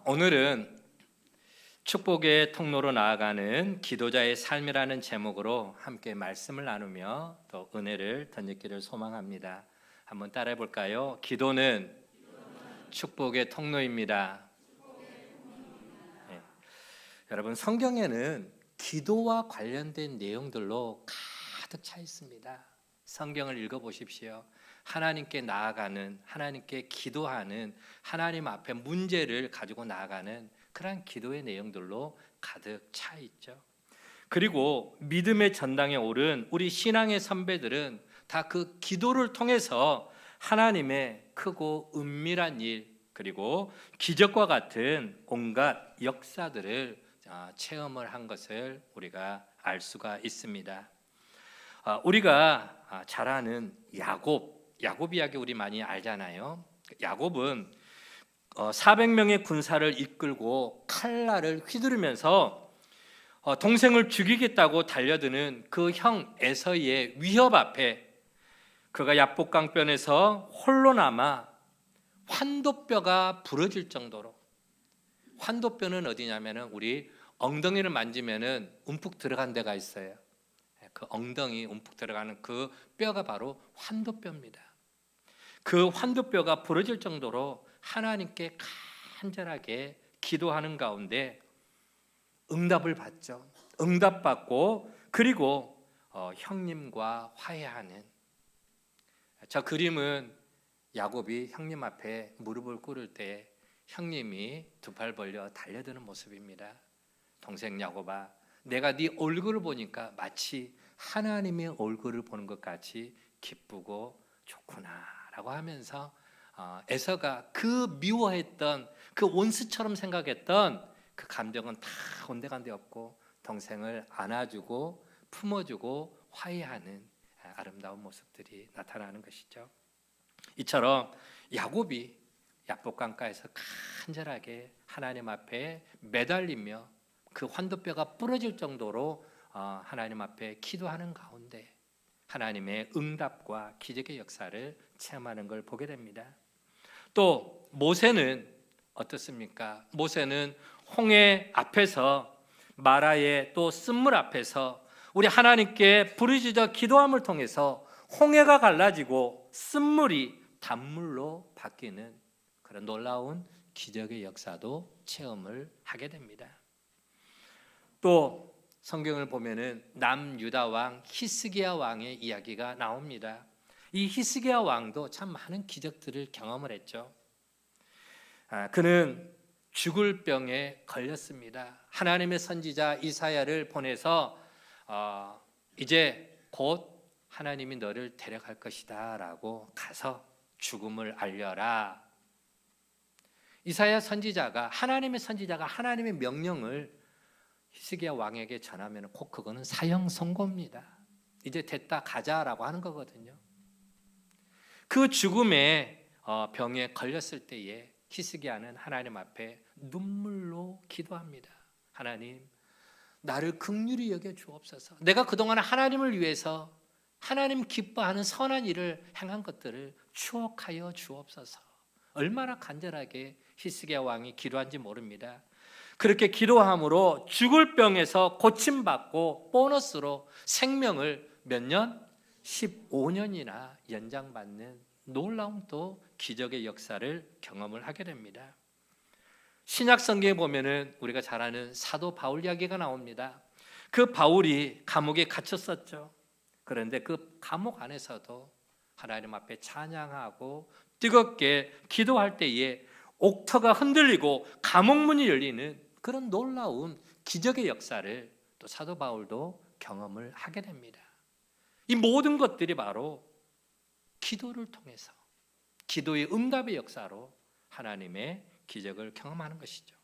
오늘은 축복의 통로로 나아가는 기도자의 삶이라는 제목으로 함께 말씀을 나누며 또 은혜를 덧입기를 소망합니다. 한번 따라해 볼까요? 기도는 축복의 통로입니다. 네. 여러분, 성경에는 기도와 관련된 내용들로 가득 차 있습니다. 성경을 읽어보십시오. 하나님께 나아가는, 하나님께 기도하는, 하나님 앞에 문제를 가지고 나아가는 그러한 기도의 내용들로 가득 차 있죠. 그리고 믿음의 전당에 오른 우리 신앙의 선배들은 다 그 기도를 통해서 하나님의 크고 은밀한 일, 그리고 기적과 같은 온갖 역사들을 체험을 한 것을 우리가 알 수가 있습니다. 우리가 잘 아는 야곱 이야기 우리 많이 알잖아요. 야곱은 400명의 군사를 이끌고 칼날을 휘두르면서 동생을 죽이겠다고 달려드는 그 형 에서의 위협 앞에 그가 야복강변에서 홀로 남아 환도뼈가 부러질 정도로, 환도뼈는 어디냐면은 우리 엉덩이를 만지면은 움푹 들어간 데가 있어요. 그 엉덩이 움푹 들어가는 그 뼈가 바로 환도뼈입니다. 그 환도뼈가 부러질 정도로 하나님께 간절하게 기도하는 가운데 응답을 받죠. 응답받고 그리고 형님과 화해하는, 저 그림은 야곱이 형님 앞에 무릎을 꿇을 때 형님이 두 팔 벌려 달려드는 모습입니다. 동생 야곱아, 내가 네 얼굴을 보니까 마치 하나님의 얼굴을 보는 것 같이 기쁘고 좋구나 라고 하면서 에서가 그 미워했던, 그 원수처럼 생각했던 그 감정은 다 온데간데 없고 동생을 안아주고 품어주고 화해하는 아름다운 모습들이 나타나는 것이죠. 이처럼 야곱이 야복강가에서 간절하게 하나님 앞에 매달리며 그 환도뼈가 부러질 정도로 하나님 앞에 기도하는 가운데 하나님의 응답과 기적의 역사를 체험하는 걸 보게 됩니다. 또 모세는 어떻습니까? 모세는 홍해 앞에서, 마라의 또 쓴물 앞에서 우리 하나님께 부르짖어 기도함을 통해서 홍해가 갈라지고 쓴물이 단물로 바뀌는 그런 놀라운 기적의 역사도 체험을 하게 됩니다. 또 성경을 보면은 남유다 왕 히스기야 왕의 이야기가 나옵니다. 이 히스기야 왕도 참 많은 기적들을 경험을 했죠. 그는 죽을 병에 걸렸습니다. 하나님의 선지자 이사야를 보내서 이제 곧 하나님이 너를 데려갈 것이다 라고 가서 죽음을 알려라. 이사야 선지자가, 하나님의 선지자가 하나님의 명령을 히스기야 왕에게 전하면 꼭 그거는 사형 선고입니다. 이제 됐다 가자라고 하는 거거든요. 그 죽음의 병에 걸렸을 때에 히스기야는 하나님 앞에 눈물로 기도합니다. 하나님, 나를 긍휼히 여겨 주옵소서. 내가 그동안 하나님을 위해서 하나님 기뻐하는 선한 일을 행한 것들을 추억하여 주옵소서. 얼마나 간절하게 히스기야 왕이 기도한지 모릅니다. 그렇게 기도함으로 죽을 병에서 고침받고 보너스로 생명을 몇 년? 15년이나 연장받는 놀라운 또 기적의 역사를 경험을 하게 됩니다. 신약 성경에 보면은 우리가 잘 아는 사도 바울 이야기가 나옵니다. 그 바울이 감옥에 갇혔었죠. 그런데 그 감옥 안에서도 하나님 앞에 찬양하고 뜨겁게 기도할 때에 옥터가 흔들리고 감옥문이 열리는 그런 놀라운 기적의 역사를 또 사도 바울도 경험을 하게 됩니다. 이 모든 것들이 바로 기도를 통해서, 기도의 응답의 역사로 하나님의 기적을 경험하는 것이죠.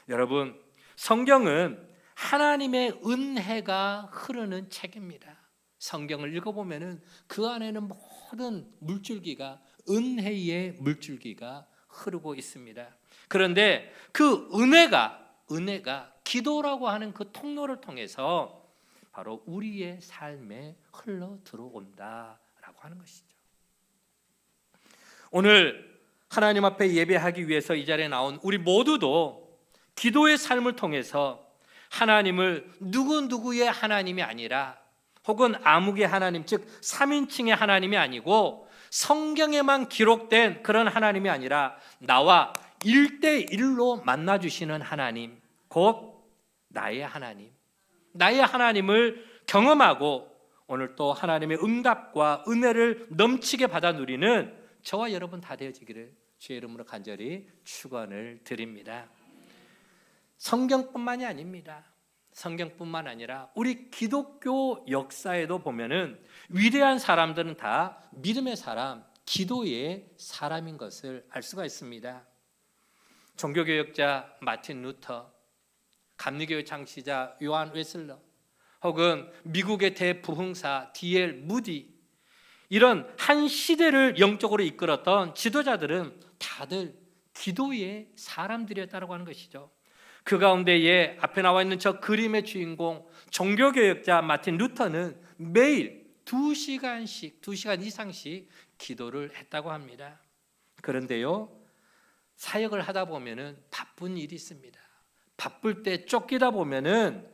여러분, 성경은 하나님의 은혜가 흐르는 책입니다. 성경을 읽어보면 그 안에는 모든 물줄기가, 은혜의 물줄기가 흐르고 있습니다. 그런데 그 은혜가 기도라고 하는 그 통로를 통해서 바로 우리의 삶에 흘러 들어온다라고 하는 것이죠. 오늘 하나님 앞에 예배하기 위해서 이 자리에 나온 우리 모두도 기도의 삶을 통해서 하나님을 누구누구의 하나님이 아니라, 혹은 암흑의 하나님, 즉 3인칭의 하나님이 아니고 성경에만 기록된 그런 하나님이 아니라 나와 1대1로 만나주시는 하나님, 곧 나의 하나님, 나의 하나님을 경험하고 오늘 또 하나님의 응답과 은혜를 넘치게 받아 누리는 저와 여러분 다 되어지기를 주의 이름으로 간절히 축원을 드립니다. 성경뿐만이 아닙니다. 성경뿐만 아니라 우리 기독교 역사에도 보면은 위대한 사람들은 다 믿음의 사람, 기도의 사람인 것을 알 수가 있습니다. 종교개혁자 마틴 루터, 감리교의 창시자 요한 웨슬러, 혹은 미국의 대부흥사 D.L. 무디, 이런 한 시대를 영적으로 이끌었던 지도자들은 다들 기도의 사람들이었다고 하는 것이죠. 그 가운데에 앞에 나와 있는 저 그림의 주인공 종교개혁자 마틴 루터는 매일 2시간 이상씩 기도를 했다고 합니다. 그런데요, 사역을 하다 보면은 바쁜 일이 있습니다. 바쁠 때 쫓기다 보면은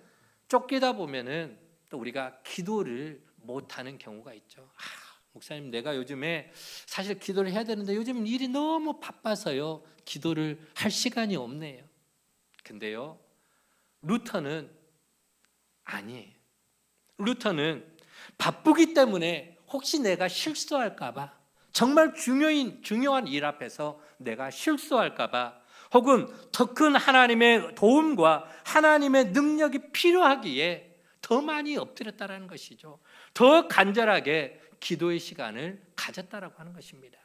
또 우리가 기도를 못하는 경우가 있죠. 목사님, 내가 요즘에 사실 기도를 해야 되는데 요즘 일이 너무 바빠서요, 기도를 할 시간이 없네요. 근데요, 루터는 아니에요. 루터는 바쁘기 때문에 혹시 내가 실수할까 봐, 정말 중요한 일 앞에서 내가 실수할까 봐, 혹은 더 큰 하나님의 도움과 하나님의 능력이 필요하기에 더 많이 엎드렸다라는 것이죠. 더 간절하게 기도의 시간을 가졌다라고 하는 것입니다.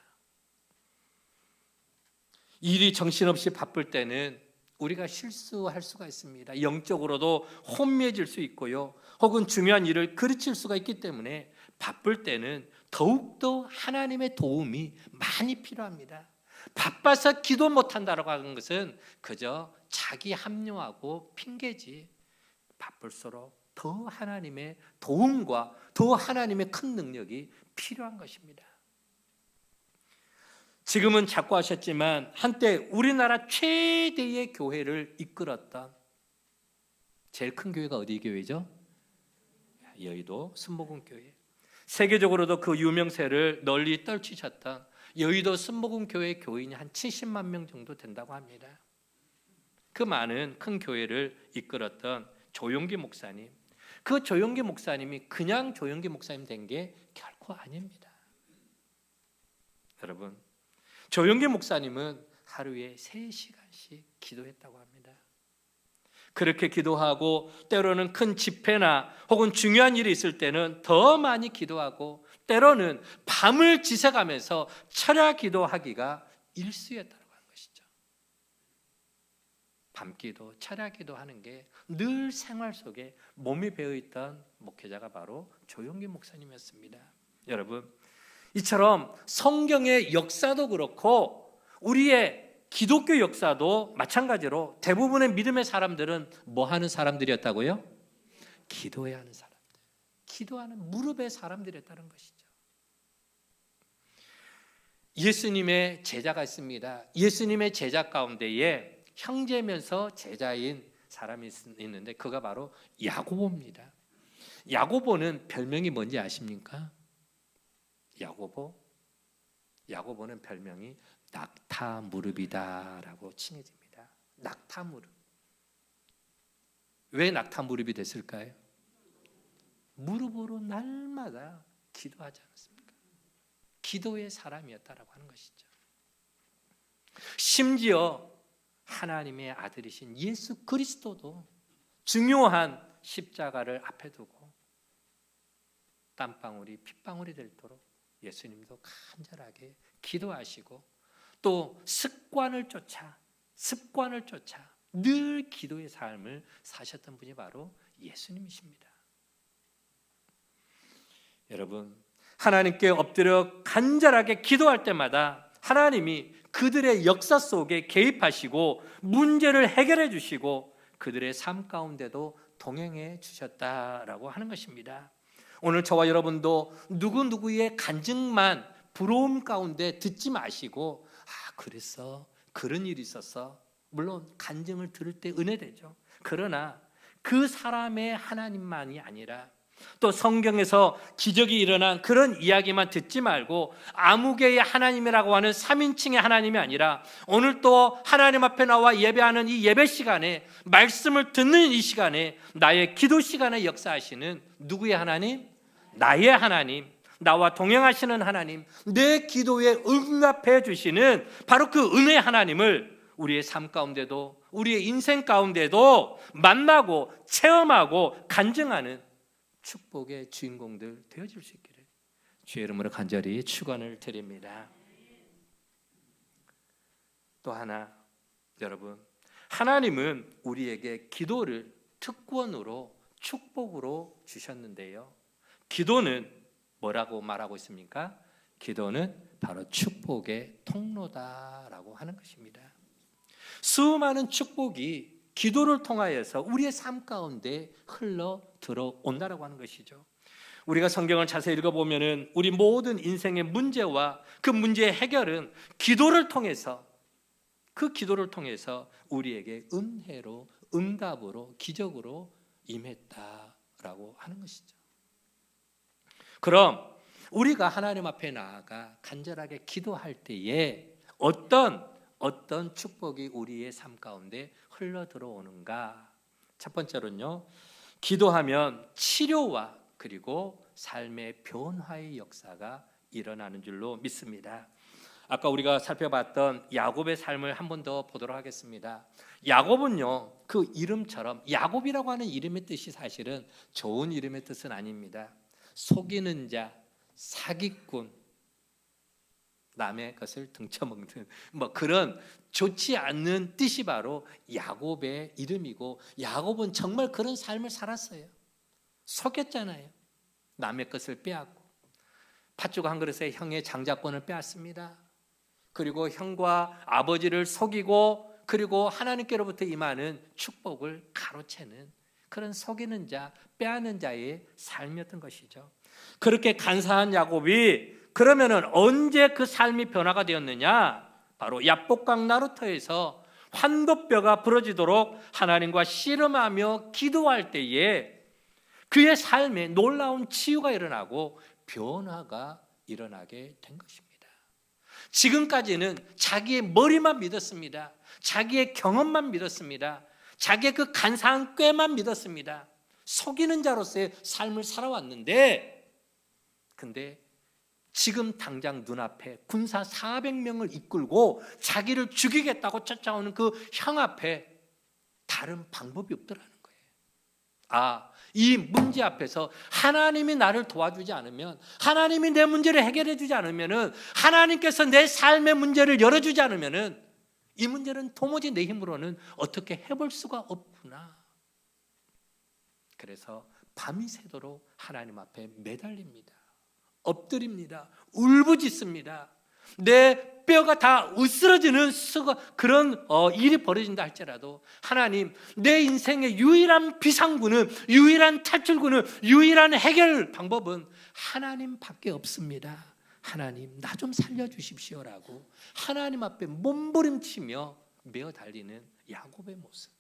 일이 정신없이 바쁠 때는 우리가 실수할 수가 있습니다. 영적으로도 혼미해질 수 있고요, 혹은 중요한 일을 그르칠 수가 있기 때문에 바쁠 때는 더욱더 하나님의 도움이 많이 필요합니다. 바빠서 기도 못한다고 하는 것은 그저 자기 합리화하고 핑계지, 바쁠수록 더 하나님의 도움과 더 하나님의 큰 능력이 필요한 것입니다. 지금은 자꾸 하셨지만 한때 우리나라 최대의 교회를 이끌었던, 제일 큰 교회가 어디 교회죠? 여의도 순복음교회. 세계적으로도 그 유명세를 널리 떨치셨던 여의도 순복음교회 교인이 한 70만 명 정도 된다고 합니다. 그 많은 큰 교회를 이끌었던 조용기 목사님, 그 조용기 목사님이 그냥 조용기 목사님 된 게 결코 아닙니다. 여러분, 조용기 목사님은 하루에 3시간씩 기도했다고 합니다. 그렇게 기도하고 때로는 큰 집회나 혹은 중요한 일이 있을 때는 더 많이 기도하고, 때로는 밤을 지새가면서 철야 기도하기가 일쑤였다고 하는 것이죠. 밤기도, 철야 기도하는 게 늘 생활 속에 몸이 배어있던 목회자가 바로 조용기 목사님이었습니다. 여러분, 이처럼 성경의 역사도 그렇고 우리의 기독교 역사도 마찬가지로 대부분의 믿음의 사람들은 뭐 하는 사람들이었다고요? 기도해야 하는 사람들, 기도하는 무릎의 사람들이었다는 것이죠. 예수님의 제자가 있습니다. 예수님의 제자 가운데에 형제면서 제자인 사람이 있는데 그가 바로 야고보입니다. 야고보는 별명이 뭔지 아십니까? 야고보는 별명이 낙타 무릎이다라고 칭해집니다. 낙타 무릎. 왜 낙타 무릎이 됐을까요? 무릎으로 날마다 기도하지 않았습니까? 기도의 사람이었다라고 하는 것이죠. 심지어 하나님의 아들이신 예수 그리스도도 중요한 십자가를 앞에 두고 땀방울이 핏방울이 되도록 예수님도 간절하게 기도하시고, 또 습관을 쫓아 늘 기도의 삶을 사셨던 분이 바로 예수님이십니다. 여러분, 하나님께 엎드려 간절하게 기도할 때마다 하나님이 그들의 역사 속에 개입하시고 문제를 해결해 주시고 그들의 삶 가운데도 동행해 주셨다라고 하는 것입니다. 오늘 저와 여러분도 누구누구의 간증만 부러움 가운데 듣지 마시고, 그랬어? 그런 일이 있었어? 물론 간증을 들을 때 은혜되죠. 그러나 그 사람의 하나님만이 아니라 또 성경에서 기적이 일어난 그런 이야기만 듣지 말고 아무개의 하나님이라고 하는 3인칭의 하나님이 아니라 오늘 또 하나님 앞에 나와 예배하는 이 예배 시간에, 말씀을 듣는 이 시간에, 나의 기도 시간에 역사하시는 누구의 하나님? 나의 하나님, 나와 동행하시는 하나님, 내 기도에 응답해 주시는 바로 그 은혜의 하나님을 우리의 삶 가운데도, 우리의 인생 가운데도 만나고 체험하고 간증하는 축복의 주인공들 되어질 수 있기를 주의 이름으로 간절히 축원을 드립니다. 또 하나, 여러분, 하나님은 우리에게 기도를 특권으로, 축복으로 주셨는데요, 기도는 뭐라고 말하고 있습니까? 기도는 바로 축복의 통로다라고 하는 것입니다. 수많은 축복이 기도를 통하여서 우리의 삶 가운데 흘러 들어온다라고 하는 것이죠. 우리가 성경을 자세히 읽어보면 우리 모든 인생의 문제와 그 문제의 해결은 기도를 통해서, 그 기도를 통해서 우리에게 은혜로, 응답으로, 기적으로 임했다라고 하는 것이죠. 그럼 우리가 하나님 앞에 나아가 간절하게 기도할 때에 어떤 축복이 우리의 삶 가운데 흘러 들어오는가? 첫 번째로는요, 기도하면 치료와 그리고 삶의 변화의 역사가 일어나는 줄로 믿습니다. 아까 우리가 살펴봤던 야곱의 삶을 한 번 더 보도록 하겠습니다. 야곱은요, 그 이름처럼, 야곱이라고 하는 이름의 뜻이 사실은 좋은 이름의 뜻은 아닙니다. 속이는 자, 사기꾼, 남의 것을 등쳐먹는 그런 좋지 않는 뜻이 바로 야곱의 이름이고, 야곱은 정말 그런 삶을 살았어요. 속였잖아요. 남의 것을 빼앗고, 팥죽 한 그릇에 형의 장자권을 빼앗습니다. 그리고 형과 아버지를 속이고, 그리고 하나님께로부터 임하는 축복을 가로채는 그런 속이는 자, 빼앗는 자의 삶이었던 것이죠. 그렇게 간사한 야곱이 그러면은 언제 그 삶이 변화가 되었느냐? 바로 야복강 나루터에서 환도뼈가 부러지도록 하나님과 씨름하며 기도할 때에 그의 삶에 놀라운 치유가 일어나고 변화가 일어나게 된 것입니다. 지금까지는 자기의 머리만 믿었습니다. 자기의 경험만 믿었습니다. 자기의 그 간사한 꾀만 믿었습니다. 속이는 자로서의 삶을 살아왔는데, 근데 지금 당장 눈앞에 군사 400명을 이끌고 자기를 죽이겠다고 쫓아오는 그 형 앞에 다른 방법이 없더라는 거예요. 이 문제 앞에서 하나님이 나를 도와주지 않으면, 하나님이 내 문제를 해결해 주지 않으면, 하나님께서 내 삶의 문제를 열어주지 않으면 이 문제는 도무지 내 힘으로는 어떻게 해볼 수가 없구나. 그래서 밤이 새도록 하나님 앞에 매달립니다. 엎드립니다. 울부짖습니다. 내 뼈가 다 으스러지는 그런 일이 벌어진다 할지라도, 하나님, 내 인생의 유일한 비상구는, 유일한 탈출구는, 유일한 해결 방법은 하나님밖에 없습니다. 하나님, 나 좀 살려주십시오라고 하나님 앞에 몸부림치며 메어 달리는 야곱의 모습.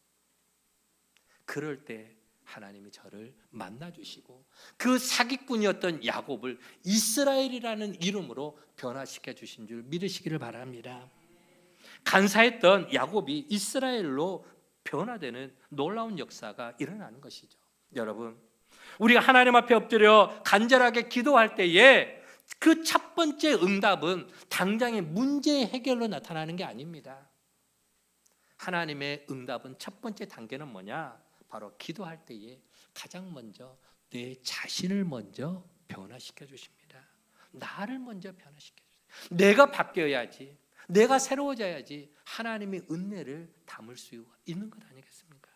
그럴 때 하나님이 저를 만나주시고 그 사기꾼이었던 야곱을 이스라엘이라는 이름으로 변화시켜 주신 줄 믿으시기를 바랍니다. 간사했던 야곱이 이스라엘로 변화되는 놀라운 역사가 일어나는 것이죠. 여러분, 우리가 하나님 앞에 엎드려 간절하게 기도할 때에 그 첫 번째 응답은 당장의 문제 해결로 나타나는 게 아닙니다. 하나님의 응답은 첫 번째 단계는 뭐냐? 바로 기도할 때에 가장 먼저 내 자신을 먼저 변화시켜 주십니다. 나를 먼저 변화시켜 주세요. 내가 바뀌어야지, 내가 새로워져야지 하나님의 은혜를 담을 수 있는 것 아니겠습니까?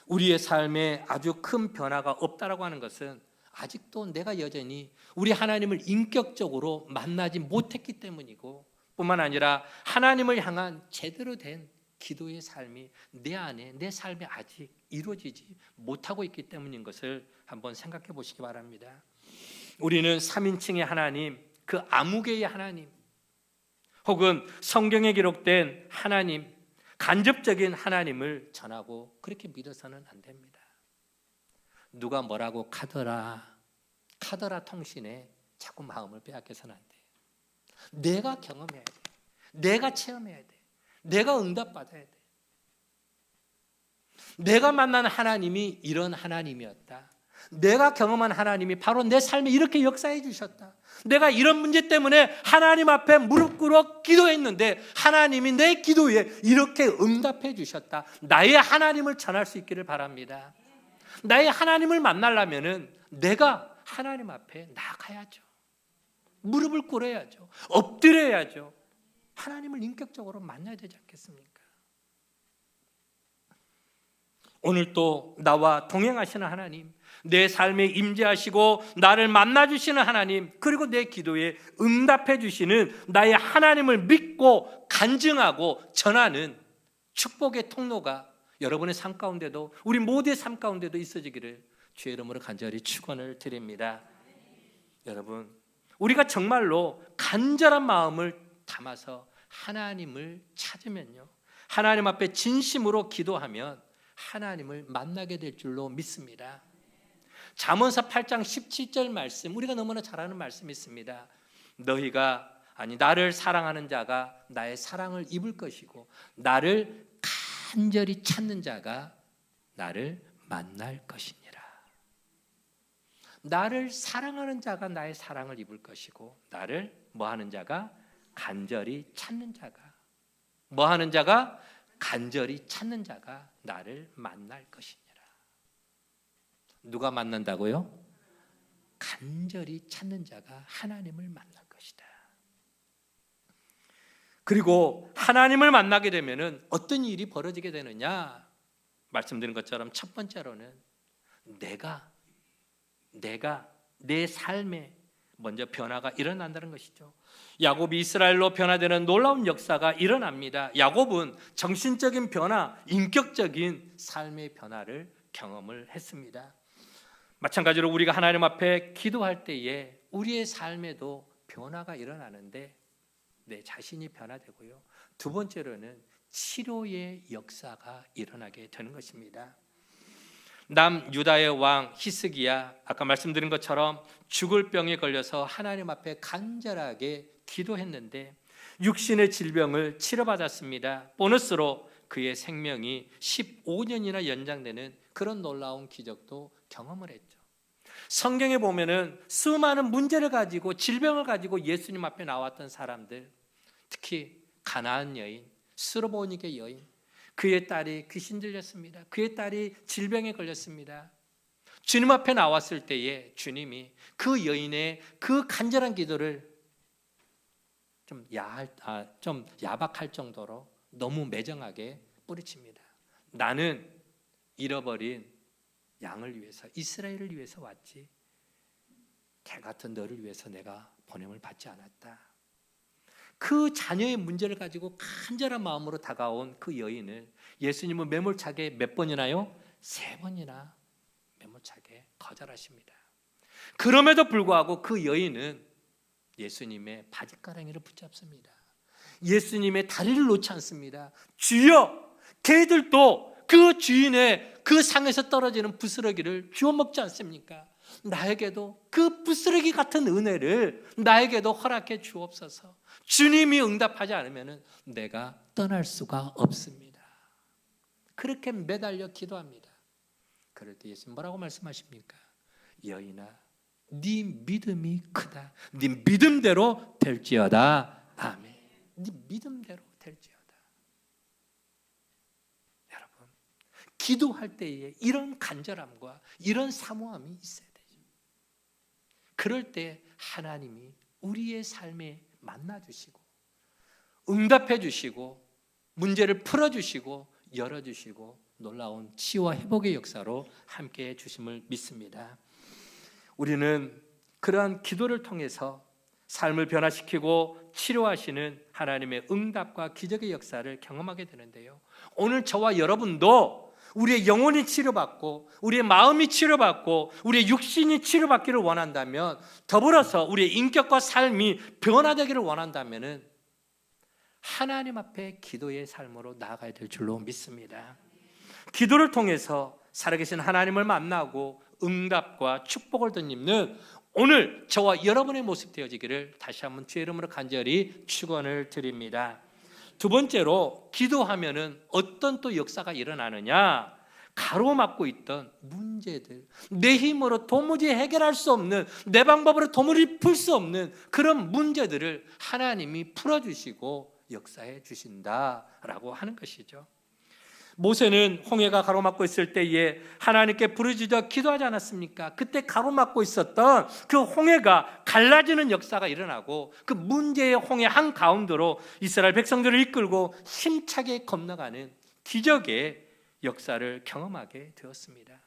우리의 삶에 아주 큰 변화가 없다라고 하는 것은 아직도 내가 여전히 우리 하나님을 인격적으로 만나지 못했기 때문이고, 뿐만 아니라 하나님을 향한 제대로 된 기도의 삶이 내 안에, 내 삶에 아직 이루어지지 못하고 있기 때문인 것을 한번 생각해 보시기 바랍니다. 우리는 3인칭의 하나님, 그 아무개의 하나님, 혹은 성경에 기록된 하나님, 간접적인 하나님을 전하고 그렇게 믿어서는 안 됩니다. 누가 뭐라고 카더라 통신에 자꾸 마음을 빼앗겨서는 안 돼요. 내가 경험해야 돼. 내가 체험해야 돼. 내가 응답받아야 돼. 내가 만난 하나님이 이런 하나님이었다. 내가 경험한 하나님이 바로 내 삶에 이렇게 역사해 주셨다. 내가 이런 문제 때문에 하나님 앞에 무릎 꿇어 기도했는데 하나님이 내 기도에 이렇게 응답해 주셨다. 나의 하나님을 전할 수 있기를 바랍니다. 나의 하나님을 만나려면은 내가 하나님 앞에 나가야죠. 무릎을 꿇어야죠. 엎드려야죠. 하나님을 인격적으로 만나야 되지 않겠습니까? 오늘 또 나와 동행하시는 하나님, 내 삶에 임재하시고 나를 만나주시는 하나님, 그리고 내 기도에 응답해 주시는 나의 하나님을 믿고 간증하고 전하는 축복의 통로가 여러분의 삶 가운데도 우리 모두의 삶 가운데도 있어지기를 주의 이름으로 간절히 축원을 드립니다. 여러분, 우리가 정말로 간절한 마음을 담아서 하나님을 찾으면요, 하나님 앞에 진심으로 기도하면 하나님을 만나게 될 줄로 믿습니다. 잠언서 8장 17절 말씀, 우리가 너무나 잘 아는 말씀이 있습니다. 나를 사랑하는 자가 나의 사랑을 입을 것이고 나를 간절히 찾는 자가 나를 만날 것이니라. 나를 사랑하는 자가 나의 사랑을 입을 것이고 나를 뭐하는 자가 간절히 찾는 자가 뭐하는 자가 간절히 찾는 자가 나를 만날 것이니라. 누가 만난다고요? 간절히 찾는 자가 하나님을 만날 것이다. 그리고 하나님을 만나게 되면은 어떤 일이 벌어지게 되느냐? 말씀드린 것처럼 첫 번째로는 내가 내 삶에 먼저 변화가 일어난다는 것이죠. 야곱이 이스라엘로 변화되는 놀라운 역사가 일어납니다. 야곱은 정신적인 변화, 인격적인 삶의 변화를 경험을 했습니다. 마찬가지로 우리가 하나님 앞에 기도할 때에 우리의 삶에도 변화가 일어나는데 내 자신이 변화되고요. 두 번째로는 치료의 역사가 일어나게 되는 것입니다. 남유다의 왕 히스기야, 아까 말씀드린 것처럼 죽을 병에 걸려서 하나님 앞에 간절하게 기도했는데 육신의 질병을 치료받았습니다. 보너스로 그의 생명이 15년이나 연장되는 그런 놀라운 기적도 경험을 했죠. 성경에 보면은 수많은 문제를 가지고 질병을 가지고 예수님 앞에 나왔던 사람들, 특히 가나안 여인, 스로보니게 여인, 그의 딸이 귀신 들렸습니다. 그의 딸이 질병에 걸렸습니다. 주님 앞에 나왔을 때에 주님이 그 여인의 그 간절한 기도를 좀 야박할 정도로 너무 매정하게 뿌리칩니다. 나는 잃어버린 양을 위해서, 이스라엘을 위해서 왔지 개 같은 너를 위해서 내가 보냄을 받지 않았다. 그 자녀의 문제를 가지고 간절한 마음으로 다가온 그 여인을 예수님은 매몰차게 몇 번이나요? 3번이나 매몰차게 거절하십니다. 그럼에도 불구하고 그 여인은 예수님의 바짓가랑이를 붙잡습니다. 예수님의 다리를 놓지 않습니다. 주여, 개들도 그 주인의 그 상에서 떨어지는 부스러기를 주워 먹지 않습니까? 나에게도 그 부스러기 같은 은혜를 나에게도 허락해 주옵소서. 주님이 응답하지 않으면 내가 떠날 수가 없습니다. 그렇게 매달려 기도합니다. 그럴 때 예수님 뭐라고 말씀하십니까? 여인아, 네 믿음이 크다. 네 믿음대로 될지어다. 아멘. 네 믿음대로 될지어다. 여러분, 기도할 때에 이런 간절함과 이런 사모함이 있어야 되죠. 그럴 때 하나님이 우리의 삶에 만나주시고 응답해 주시고 문제를 풀어주시고 열어주시고 놀라운 치유와 회복의 역사로 함께해 주심을 믿습니다. 우리는 그러한 기도를 통해서 삶을 변화시키고 치료하시는 하나님의 응답과 기적의 역사를 경험하게 되는데요, 오늘 저와 여러분도 우리의 영혼이 치료받고 우리의 마음이 치료받고 우리의 육신이 치료받기를 원한다면, 더불어서 우리의 인격과 삶이 변화되기를 원한다면 하나님 앞에 기도의 삶으로 나아가야 될 줄로 믿습니다. 기도를 통해서 살아계신 하나님을 만나고 응답과 축복을 덧입는 오늘 저와 여러분의 모습 되어지기를 다시 한번 주의 이름으로 간절히 축원을 드립니다. 두 번째로 기도하면은 어떤 또 역사가 일어나느냐? 가로막고 있던 문제들, 내 힘으로 도무지 해결할 수 없는, 내 방법으로 도무지 풀 수 없는 그런 문제들을 하나님이 풀어주시고 역사해 주신다라고 하는 것이죠. 모세는 홍해가 가로막고 있을 때에 하나님께 부르짖어 기도하지 않았습니까? 그때 가로막고 있었던 그 홍해가 갈라지는 역사가 일어나고 그 문제의 홍해 한가운데로 이스라엘 백성들을 이끌고 힘차게 건너가는 기적의 역사를 경험하게 되었습니다.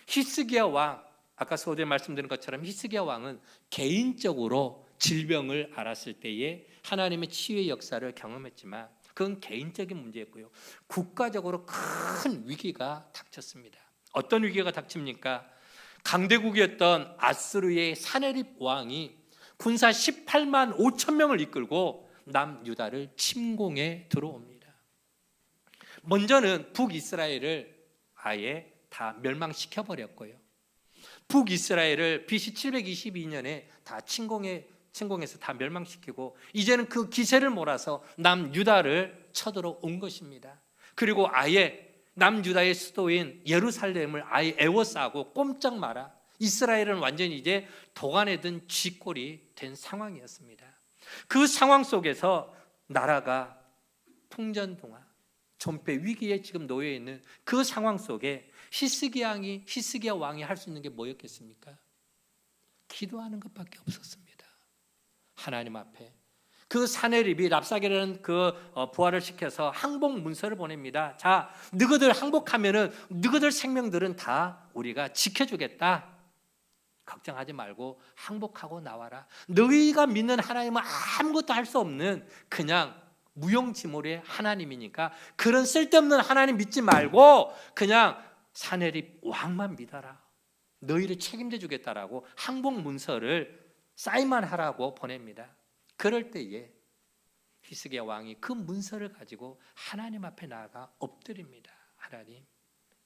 히스기야 왕, 아까 서두에 말씀드린 것처럼 히스기야 왕은 개인적으로 질병을 앓았을 때에 하나님의 치유의 역사를 경험했지만 그건 개인적인 문제였고요. 국가적으로 큰 위기가 닥쳤습니다. 어떤 위기가 닥칩니까? 강대국이었던 아스르의 사네립 왕이 군사 18만 5천 명을 이끌고 남유다를 침공해 들어옵니다. 먼저는 북이스라엘을 아예 다 멸망시켜버렸고요. 북이스라엘을 BC 722년에 다 침공해서 다 멸망시키고 이제는 그 기세를 몰아서 남유다를 쳐들어온 것입니다. 그리고 아예 남유다의 수도인 예루살렘을 아예 에워싸고 꼼짝 마라. 이스라엘은 완전히 이제 도간에 든 쥐꼴이 된 상황이었습니다. 그 상황 속에서 나라가 풍전등화, 존폐 위기에 지금 놓여 있는 그 상황 속에 히스기야 왕이 할 수 있는 게 뭐였겠습니까? 기도하는 것밖에 없었습니다. 하나님 앞에 그 사네립이 랍사게라는 그 부하를 시켜서 항복 문서를 보냅니다. 자, 너희들 항복하면은 너희들 생명들은 다 우리가 지켜주겠다. 걱정하지 말고 항복하고 나와라. 너희가 믿는 하나님은 아무것도 할 수 없는 그냥 무용지물의 하나님이니까 그런 쓸데없는 하나님 믿지 말고 그냥 사네립 왕만 믿어라. 너희를 책임져 주겠다라고 항복 문서를 사인만 하라고 보냅니다. 그럴 때에 히스기야 왕이 그 문서를 가지고 하나님 앞에 나아가 엎드립니다. 하나님,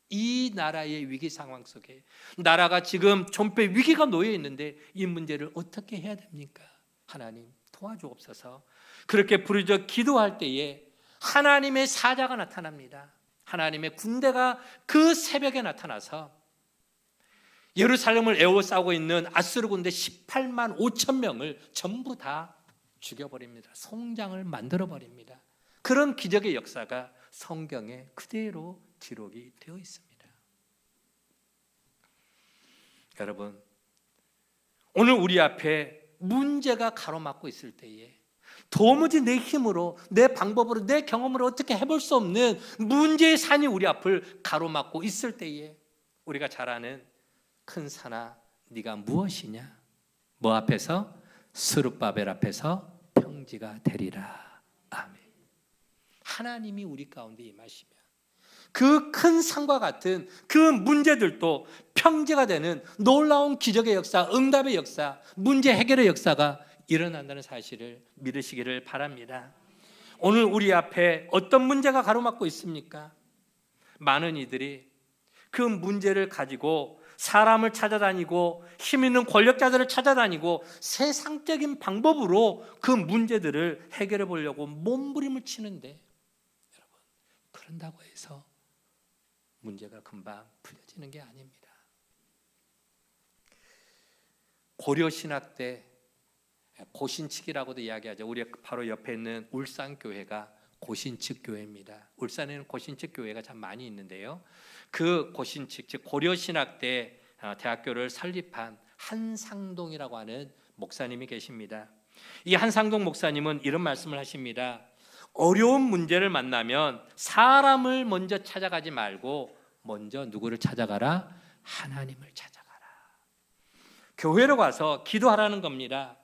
이 나라의 위기 상황 속에 나라가 지금 존폐 위기가 놓여 있는데 이 문제를 어떻게 해야 됩니까? 하나님 도와주옵소서. 그렇게 부르짖어 기도할 때에 하나님의 사자가 나타납니다. 하나님의 군대가 그 새벽에 나타나서 예루살렘을 에워싸고 있는 아스르 군대 18만 5천 명을 전부 다 죽여버립니다. 송장을 만들어버립니다. 그런 기적의 역사가 성경에 그대로 기록이 되어 있습니다. 여러분, 오늘 우리 앞에 문제가 가로막고 있을 때에 도무지 내 힘으로, 내 방법으로, 내 경험으로 어떻게 해볼 수 없는 문제의 산이 우리 앞을 가로막고 있을 때에 우리가 잘 아는 큰 산아 네가 무엇이냐? 뭐 앞에서? 스룹바벨 앞에서 평지가 되리라. 아멘. 하나님이 우리 가운데 임하시면 그 큰 산과 같은 그 문제들도 평지가 되는 놀라운 기적의 역사, 응답의 역사, 문제 해결의 역사가 일어난다는 사실을 믿으시기를 바랍니다. 오늘 우리 앞에 어떤 문제가 가로막고 있습니까? 많은 이들이 그 문제를 가지고 사람을 찾아다니고 힘 있는 권력자들을 찾아다니고 세상적인 방법으로 그 문제들을 해결해 보려고 몸부림을 치는데 여러분, 그런다고 해서 문제가 금방 풀려지는 게 아닙니다. 고려신학 때 고신측이라고도 이야기하죠. 우리 바로 옆에 있는 울산교회가 고신측 교회입니다. 울산에는 고신측 교회가 참 많이 있는데요. 그 고신측, 즉 고려신학 때 대학교를 설립한 한상동이라고 하는 목사님이 계십니다. 이 한상동 목사님은 이런 말씀을 하십니다. 어려운 문제를 만나면 사람을 먼저 찾아가지 말고 먼저 누구를 찾아가라? 하나님을 찾아가라. 교회로 가서 기도하라는 겁니다.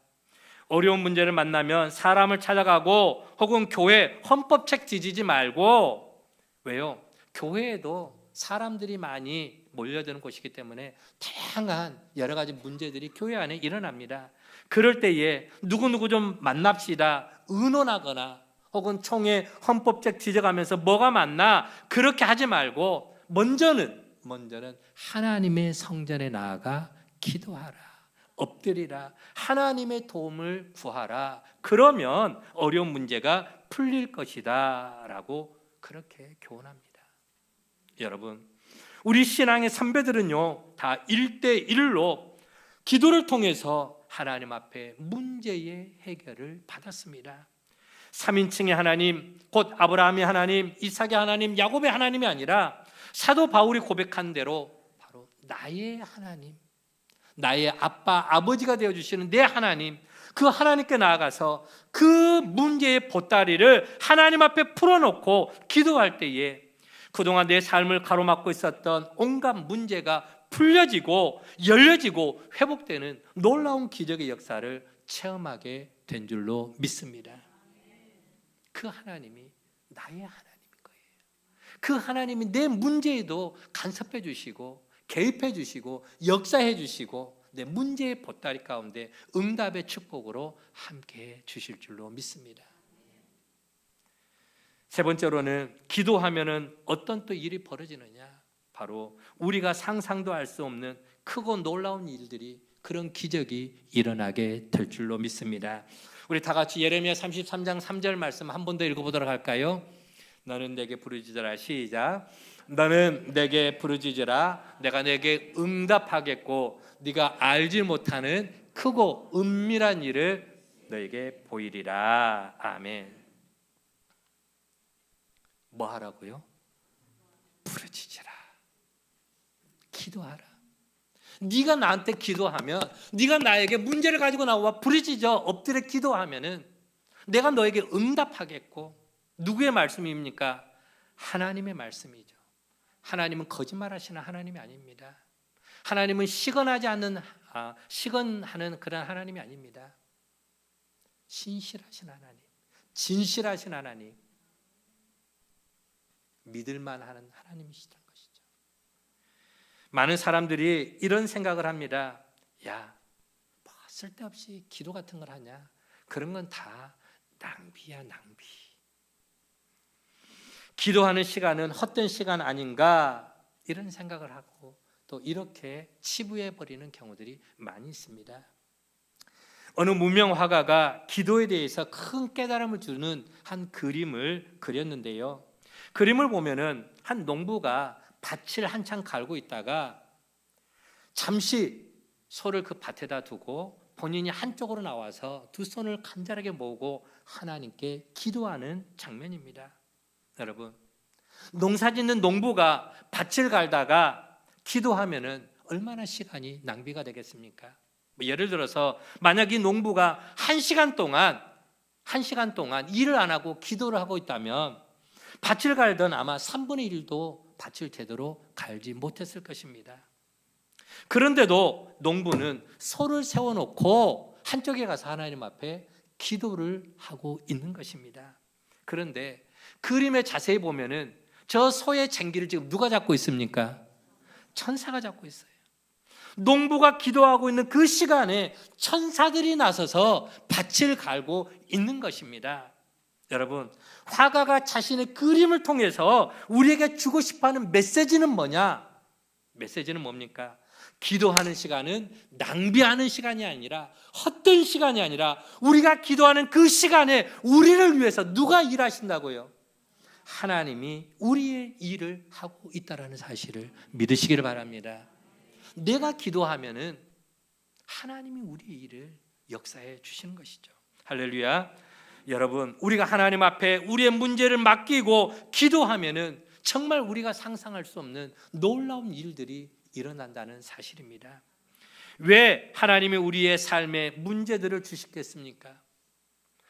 어려운 문제를 만나면 사람을 찾아가고 혹은 교회 헌법책 뒤지지 말고, 왜요? 교회에도 사람들이 많이 몰려드는 곳이기 때문에 다양한 여러 가지 문제들이 교회 안에 일어납니다. 그럴 때에 누구누구 좀 만납시다, 의논하거나 혹은 총회 헌법책 뒤져가면서 뭐가 맞나 그렇게 하지 말고 먼저는 하나님의 성전에 나아가 기도하라, 엎드리라, 하나님의 도움을 구하라. 그러면 어려운 문제가 풀릴 것이다 라고 그렇게 교훈합니다. 여러분, 우리 신앙의 선배들은요 다 1대1로 기도를 통해서 하나님 앞에 문제의 해결을 받았습니다. 3인칭의 하나님, 곧 아브라함의 하나님, 이삭의 하나님, 야곱의 하나님이 아니라 사도 바울이 고백한 대로 바로 나의 하나님, 나의 아빠, 아버지가 되어주시는 내 하나님, 그 하나님께 나아가서 그 문제의 보따리를 하나님 앞에 풀어놓고 기도할 때에 그동안 내 삶을 가로막고 있었던 온갖 문제가 풀려지고 열려지고 회복되는 놀라운 기적의 역사를 체험하게 된 줄로 믿습니다. 그 하나님이 나의 하나님인 거예요. 그 하나님이 내 문제에도 간섭해 주시고 개입해 주시고 역사해 주시고 내 문제의 보따리 가운데 응답의 축복으로 함께해 주실 줄로 믿습니다. 세 번째로는 기도하면은 어떤 또 일이 벌어지느냐? 바로 우리가 상상도 할 수 없는 크고 놀라운 일들이, 그런 기적이 일어나게 될 줄로 믿습니다. 우리 다 같이 예레미야 33장 3절 말씀 한 번 더 읽어보도록 할까요? 너는 내게 부르짖으라. 시작. 너는 내게 부르짖으라. 내가 내게 응답하겠고 네가 알지 못하는 크고 은밀한 일을 너에게 보이리라. 아멘. 뭐 하라고요? 부르짖으라. 기도하라. 네가 나한테 기도하면, 네가 나에게 문제를 가지고 나와 부르짖어 엎드려 기도하면은 내가 너에게 응답하겠고. 누구의 말씀입니까? 하나님의 말씀이죠. 하나님은 거짓말하시는 하나님이 아닙니다. 하나님은 시건하는 그런 하나님이 아닙니다. 신실하신 하나님, 진실하신 하나님, 믿을만한 하나님이시다는 것이죠. 많은 사람들이 이런 생각을 합니다. 야, 뭐 쓸데없이 기도 같은 걸 하냐? 그런 건 다 낭비야, 낭비. 기도하는 시간은 헛된 시간 아닌가? 이런 생각을 하고 또 이렇게 치부해 버리는 경우들이 많이 있습니다. 어느 무명 화가가 기도에 대해서 큰 깨달음을 주는 한 그림을 그렸는데요. 그림을 보면은 한 농부가 밭을 한창 갈고 있다가 잠시 소를 그 밭에다 두고 본인이 한쪽으로 나와서 두 손을 간절하게 모으고 하나님께 기도하는 장면입니다. 여러분, 농사짓는 농부가 밭을 갈다가 기도하면은 얼마나 시간이 낭비가 되겠습니까? 예를 들어서 만약 이 농부가 1시간 동안 일을 안 하고 기도를 하고 있다면 밭을 갈던 아마 3분의 1도 밭을 제대로 갈지 못했을 것입니다. 그런데도 농부는 소를 세워놓고 한쪽에 가서 하나님 앞에 기도를 하고 있는 것입니다. 그런데 그림에 자세히 보면은 저 소의 쟁기를 지금 누가 잡고 있습니까? 천사가 잡고 있어요. 농부가 기도하고 있는 그 시간에 천사들이 나서서 밭을 갈고 있는 것입니다. 여러분, 화가가 자신의 그림을 통해서 우리에게 주고 싶어하는 메시지는 뭐냐? 메시지는 뭡니까? 기도하는 시간은 낭비하는 시간이 아니라, 헛된 시간이 아니라 우리가 기도하는 그 시간에 우리를 위해서 누가 일하신다고요? 하나님이 우리의 일을 하고 있다는 사실을 믿으시기를 바랍니다. 내가 기도하면은 하나님이 우리의 일을 역사해 주시는 것이죠. 할렐루야. 여러분, 우리가 하나님 앞에 우리의 문제를 맡기고 기도하면은 정말 우리가 상상할 수 없는 놀라운 일들이 일어난다는 사실입니다. 왜 하나님이 우리의 삶에 문제들을 주시겠습니까?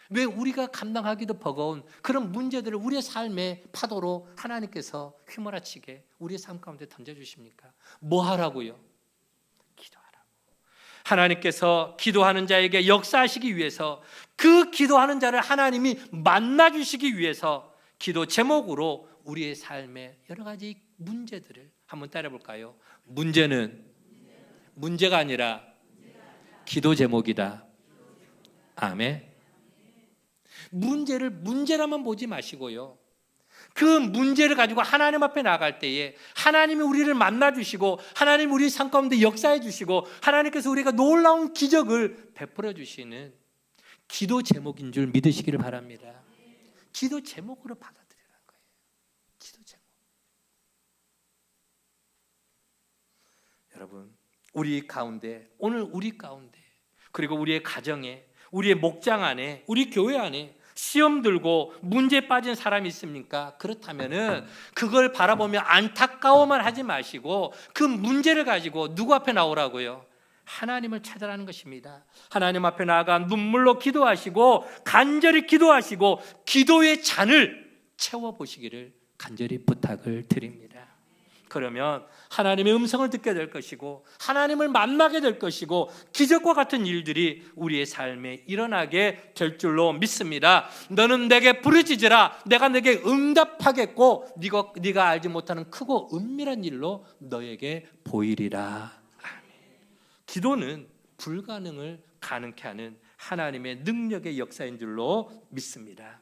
왜 우리가 감당하기도 버거운 그런 문제들을 우리의 삶의 파도로 하나님께서 휘몰아치게 우리의 삶 가운데 던져주십니까? 뭐 하라고요? 기도하라고. 하나님께서 기도하는 자에게 역사하시기 위해서, 그 기도하는 자를 하나님이 만나주시기 위해서 기도 제목으로 우리의 삶의 여러 가지 문제들을 한번 따라볼까요? 문제는 문제가 아니라 기도 제목이다. 아멘. 문제를 문제라만 보지 마시고요. 그 문제를 가지고 하나님 앞에 나갈 때에 하나님이 우리를 만나주시고 하나님이 우리 삶 가운데 역사해 주시고 하나님께서 우리가 놀라운 기적을 베풀어 주시는 기도 제목인 줄 믿으시기를 바랍니다. 기도 제목으로 받아들이라는 거예요. 기도 제목. 여러분, 우리 가운데, 오늘 우리 가운데, 그리고 우리의 가정에, 우리의 목장 안에, 우리 교회 안에 시험 들고 문제 빠진 사람이 있습니까? 그렇다면은 그걸 바라보며 안타까워만 하지 마시고 그 문제를 가지고 누구 앞에 나오라고요? 하나님을 찾아라는 것입니다. 하나님 앞에 나아가 눈물로 기도하시고 간절히 기도하시고 기도의 잔을 채워보시기를 간절히 부탁을 드립니다. 그러면 하나님의 음성을 듣게 될 것이고 하나님을 만나게 될 것이고 기적과 같은 일들이 우리의 삶에 일어나게 될 줄로 믿습니다. 너는 내게 부르짖으라 내가 내게 응답하겠고 네가 알지 못하는 크고 은밀한 일로 너에게 보이리라. 기도는 불가능을 가능케 하는 하나님의 능력의 역사인 줄로 믿습니다.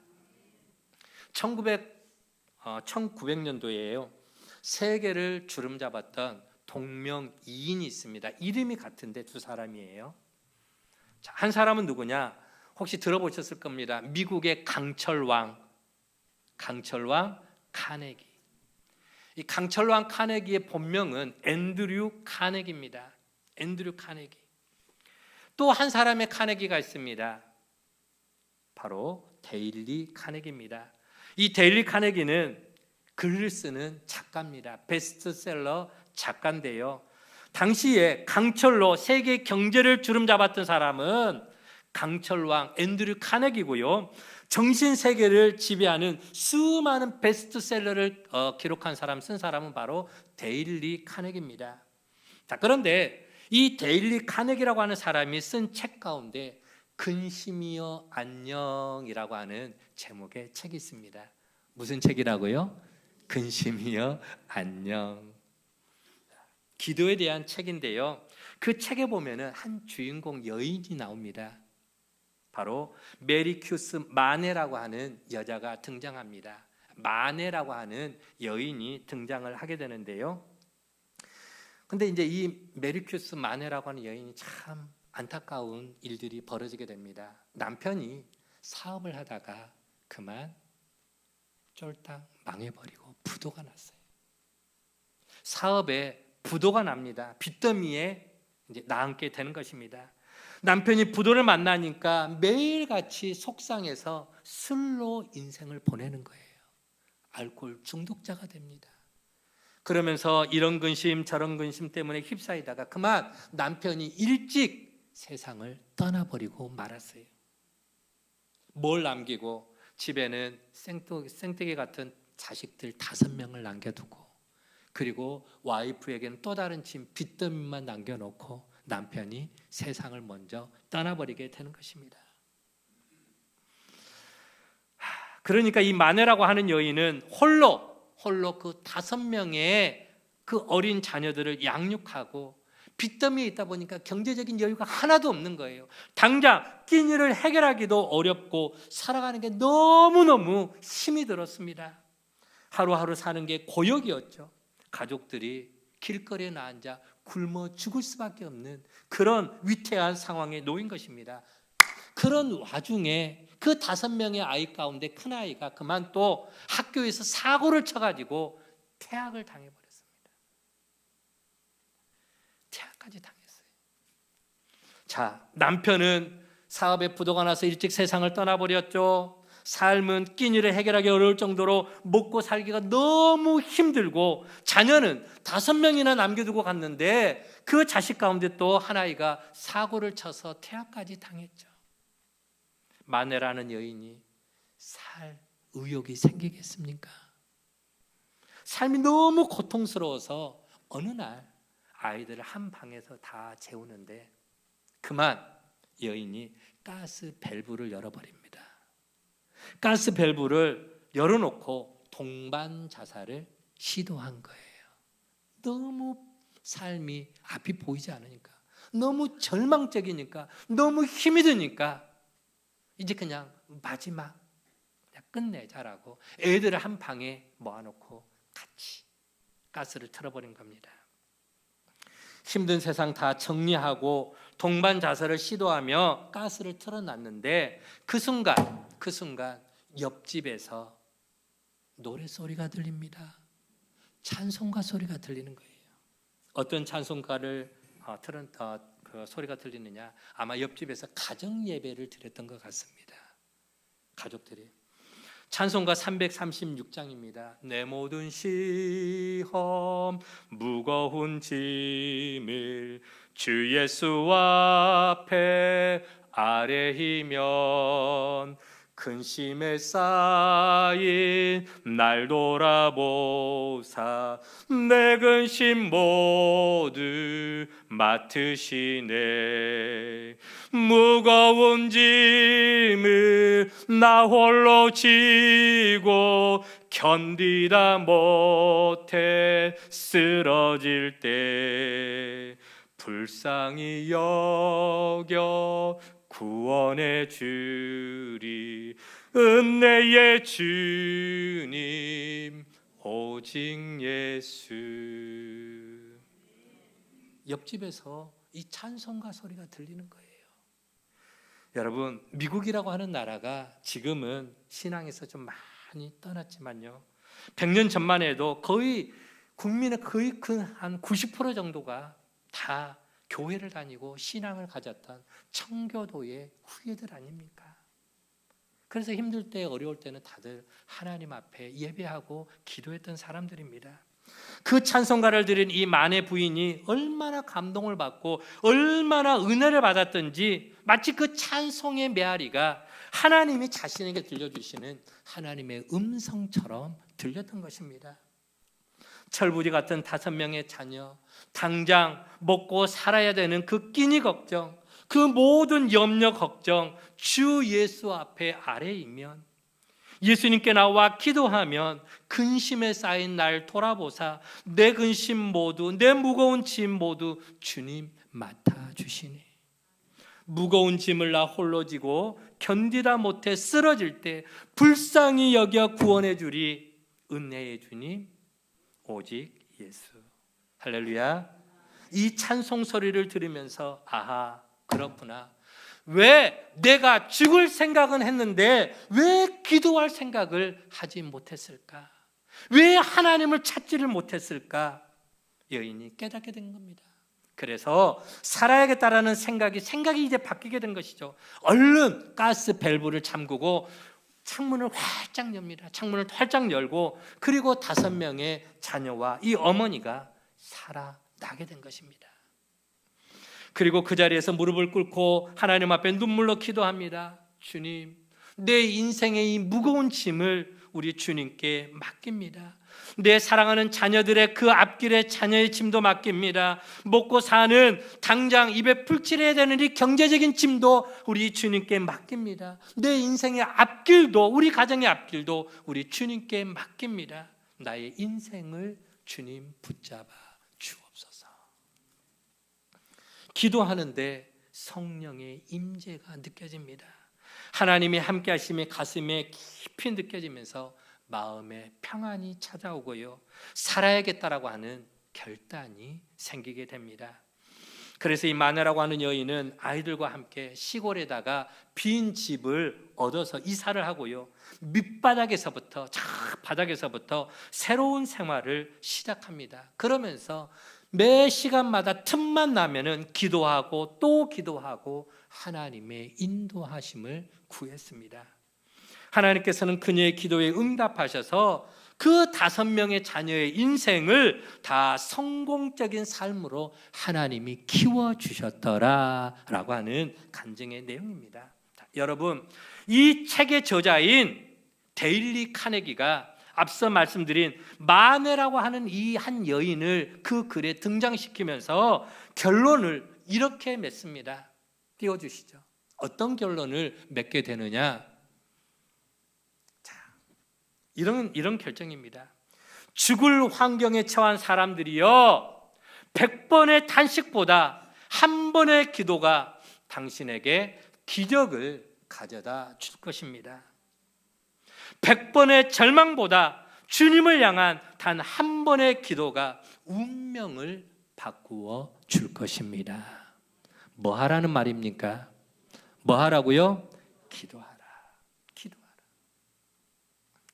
1900년도에요. 세계를 주름잡았던 동명이인이 있습니다. 이름이 같은데 두 사람이에요. 자, 한 사람은 누구냐? 혹시 들어보셨을 겁니다. 미국의 강철왕 카네기. 이 강철왕 카네기의 본명은 앤드류 카네기입니다. 앤드류 카네기. 또 한 사람의 카네기가 있습니다. 바로 데일리 카네기입니다. 이 데일리 카네기는 글을 쓰는 작가입니다. 베스트셀러 작가인데요. 당시에 강철로 세계 경제를 주름잡았던 사람은 강철왕 앤드류 카네기고요. 정신세계를 지배하는 수많은 베스트셀러를 기록한 사람, 쓴 사람은 바로 데일리 카네기입니다. 자, 그런데 이 데일리 카네기라고 하는 사람이 쓴 책 가운데 근심이여 안녕이라고 하는 제목의 책이 있습니다. 무슨 책이라고요? 근심이여 안녕. 기도에 대한 책인데요. 그 책에 보면은 한 주인공 여인이 나옵니다. 바로 메리큐스 마네라고 하는 여자가 등장합니다. 마네라고 하는 여인이 등장을 하게 되는데요. 근데 이제 이 메리큐스 마네라고 하는 여인이 참 안타까운 일들이 벌어지게 됩니다. 남편이 사업을 하다가 그만 쫄딱 망해버리고 부도가 났어요. 사업에 부도가 납니다. 빚더미에 이제 나앉게 되는 것입니다. 남편이 부도를 만나니까 매일같이 속상해서 술로 인생을 보내는 거예요. 알코올 중독자가 됩니다. 그러면서 이런 근심 저런 근심 때문에 휩싸이다가 그만 남편이 일찍 세상을 떠나버리고 말았어요. 뭘 남기고 집에는 생떼기 같은 자식들 5명을 남겨두고 그리고 와이프에게는 또 다른 짐 빚더미만 남겨놓고 남편이 세상을 먼저 떠나버리게 되는 것입니다. 그러니까 이 마네라고 하는 여인은 홀로 그 5명의 그 어린 자녀들을 양육하고 빚더미에 있다 보니까 경제적인 여유가 하나도 없는 거예요. 당장 끼니를 해결하기도 어렵고 살아가는 게 너무너무 힘이 들었습니다. 하루하루 사는 게 고역이었죠. 가족들이 길거리에 앉아 굶어 죽을 수밖에 없는 그런 위태한 상황에 놓인 것입니다. 그런 와중에 그 5명의 아이 가운데 큰아이가 그만 또 학교에서 사고를 쳐가지고 퇴학을 당해버렸습니다. 퇴학까지 당했어요. 자, 남편은 사업에 부도가 나서 일찍 세상을 떠나버렸죠. 삶은 끼니를 해결하기 어려울 정도로 먹고 살기가 너무 힘들고 자녀는 5명이나 남겨두고 갔는데 그 자식 가운데 또 한 아이가 사고를 쳐서 퇴학까지 당했죠. 마네라는 여인이 살 의욕이 생기겠습니까? 삶이 너무 고통스러워서 어느 날 아이들을 한 방에서 다 재우는데 그만 여인이 가스 밸브를 열어버립니다. 가스 밸브를 열어놓고 동반 자살을 시도한 거예요. 너무 삶이 앞이 보이지 않으니까, 너무 절망적이니까, 너무 힘이 드니까 이제 그냥 마지막 끝내자라고 애들을 한 방에 모아놓고 같이 가스를 틀어버린 겁니다. 힘든 세상 다 정리하고 동반자살을 시도하며 가스를 틀어놨는데 그 순간 옆집에서 노래소리가 들립니다. 찬송가 소리가 들리는 거예요. 어떤 찬송가를 그 소리가 들리느냐, 아마 옆집에서 가정 예배를 드렸던 것 같습니다. 가족들이. 찬송가 336장입니다. 내 모든 시험 무거운 짐을 주 예수 앞에 아뢰이면 근심에 쌓인 날 돌아보사 내 근심 모두 맡으시네. 무거운 짐을 나 홀로 지고 견디다 못해 쓰러질 때 불쌍히 여겨 구원해 주리 은혜의 주님 오직 예수. 옆집에서 이 찬송가 소리가 들리는 거예요. 여러분, 미국이라고 하는 나라가 지금은 신앙에서 좀 많이 떠났지만요, 100년 전만 해도 거의 국민의 거의 한 90% 정도가 다 교회를 다니고 신앙을 가졌던 청교도의 후예들 아닙니까? 그래서 힘들 때 어려울 때는 다들 하나님 앞에 예배하고 기도했던 사람들입니다. 그 찬송가를 들은 이 만의 부인이 얼마나 감동을 받고 얼마나 은혜를 받았던지 마치 그 찬송의 메아리가 하나님이 자신에게 들려주시는 하나님의 음성처럼 들렸던 것입니다. 철부지 같은 5명의 자녀, 당장 먹고 살아야 되는 그 끼니 걱정, 그 모든 염려 걱정 주 예수 앞에 아래이면, 예수님께 나와 기도하면 근심에 쌓인 날 돌아보사 내 근심 모두, 내 무거운 짐 모두 주님 맡아주시니, 무거운 짐을 나 홀로 지고 견디다 못해 쓰러질 때 불쌍히 여겨 구원해 주리 은혜의 주님 오직 예수. 할렐루야. 이 찬송 소리를 들으면서 아하, 그렇구나. 왜 내가 죽을 생각은 했는데 왜 기도할 생각을 하지 못했을까? 왜 하나님을 찾지를 못했을까? 여인이 깨닫게 된 겁니다. 그래서 살아야겠다라는 생각이 이제 바뀌게 된 것이죠. 얼른 가스 밸브를 잠그고 창문을 활짝 엽니다. 창문을 활짝 열고, 그리고 5명의 자녀와 이 어머니가 살아나게 된 것입니다. 그리고 그 자리에서 무릎을 꿇고 하나님 앞에 눈물로 기도합니다. 주님, 내 인생의 이 무거운 짐을 우리 주님께 맡깁니다. 내 사랑하는 자녀들의 그 앞길에 자녀의 짐도 맡깁니다. 먹고 사는 당장 입에 풀칠해야 되는 이 경제적인 짐도 우리 주님께 맡깁니다. 내 인생의 앞길도, 우리 가정의 앞길도 우리 주님께 맡깁니다. 나의 인생을 주님 붙잡아 주옵소서. 기도하는데 성령의 임재가 느껴집니다. 하나님이 함께 하심이 가슴에 깊이 느껴지면서 마음에 평안이 찾아오고요, 살아야겠다라고 하는 결단이 생기게 됩니다. 그래서 이 마느라고 하는 여인은 아이들과 함께 시골에다가 빈 집을 얻어서 이사를 하고요, 밑바닥에서부터, 바닥에서부터 새로운 생활을 시작합니다. 그러면서 매 시간마다 틈만 나면은 기도하고 또 기도하고 하나님의 인도하심을 구했습니다. 하나님께서는 그녀의 기도에 응답하셔서 그 5명의 자녀의 인생을 다 성공적인 삶으로 하나님이 키워주셨더라라고 하는 간증의 내용입니다. 여러분, 이 책의 저자인 데일리 카네기가 앞서 말씀드린 마네라고 하는 이 한 여인을 그 글에 등장시키면서 결론을 이렇게 맺습니다. 띄워주시죠. 어떤 결론을 맺게 되느냐? 자, 이런 결정입니다. 죽을 환경에 처한 사람들이여, 100번의 탄식보다 한 번의 기도가 당신에게 기적을 가져다 줄 것입니다. 100번의 절망보다 주님을 향한 단 한 번의 기도가 운명을 바꾸어 줄 것입니다. 뭐 하라는 말입니까? 뭐 하라고요? 기도하라. 기도하라.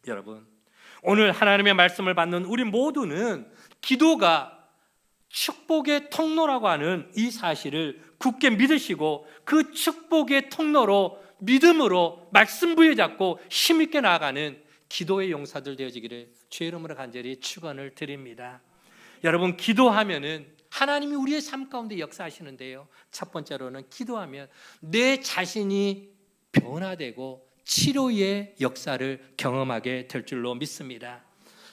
여러분, 오늘 하나님의 말씀을 받는 우리 모두는 기도가 축복의 통로라고 하는 이 사실을 굳게 믿으시고 그 축복의 통로로 믿음으로 말씀 부여잡고 힘있게 나아가는 기도의 용사들 되어지기를 주의 이름으로 간절히 축원을 드립니다. 여러분, 기도하면은 하나님이 우리의 삶 가운데 역사하시는데요, 첫 번째로는 기도하면 내 자신이 변화되고 치료의 역사를 경험하게 될 줄로 믿습니다.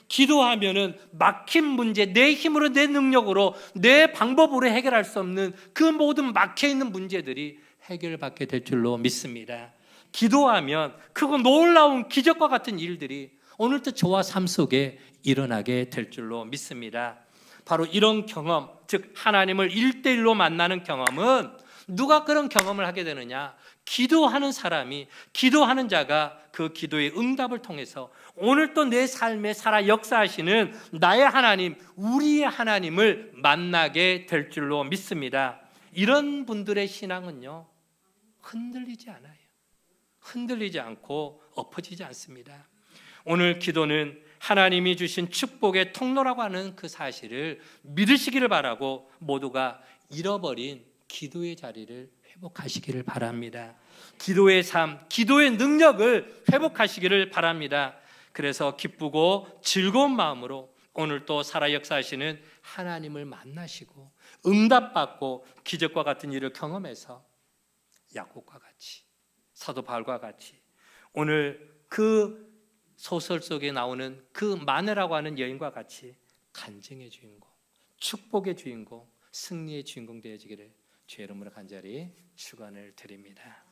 기도하면은 막힌 문제, 내 힘으로 내 능력으로 내 방법으로 해결할 수 없는 그 모든 막혀있는 문제들이 해결받게 될 줄로 믿습니다. 기도하면 그거 놀라운 기적과 같은 일들이 오늘도 저와 삶 속에 일어나게 될 줄로 믿습니다. 바로 이런 경험, 즉 하나님을 1대1로 만나는 경험은 누가 그런 경험을 하게 되느냐? 기도하는 사람이, 기도하는 자가 그 기도의 응답을 통해서 오늘 또 내 삶에 살아 역사하시는 나의 하나님, 우리의 하나님을 만나게 될 줄로 믿습니다. 이런 분들의 신앙은요, 흔들리지 않아요. 흔들리지 않고 엎어지지 않습니다. 오늘 기도는 하나님이 주신 축복의 통로라고 하는 그 사실을 믿으시기를 바라고 모두가 잃어버린 기도의 자리를 회복하시기를 바랍니다. 기도의 삶, 기도의 능력을 회복하시기를 바랍니다. 그래서 기쁘고 즐거운 마음으로 오늘 또 살아 역사하시는 하나님을 만나시고 응답받고 기적과 같은 일을 경험해서 야곱과 같이, 사도 바울과 같이 오늘 그 소설 속에 나오는 그 마네라고 하는 여인과 같이 간증의 주인공, 축복의 주인공, 승리의 주인공 되어지기를 주의 이름으로 간절히 축원을 드립니다.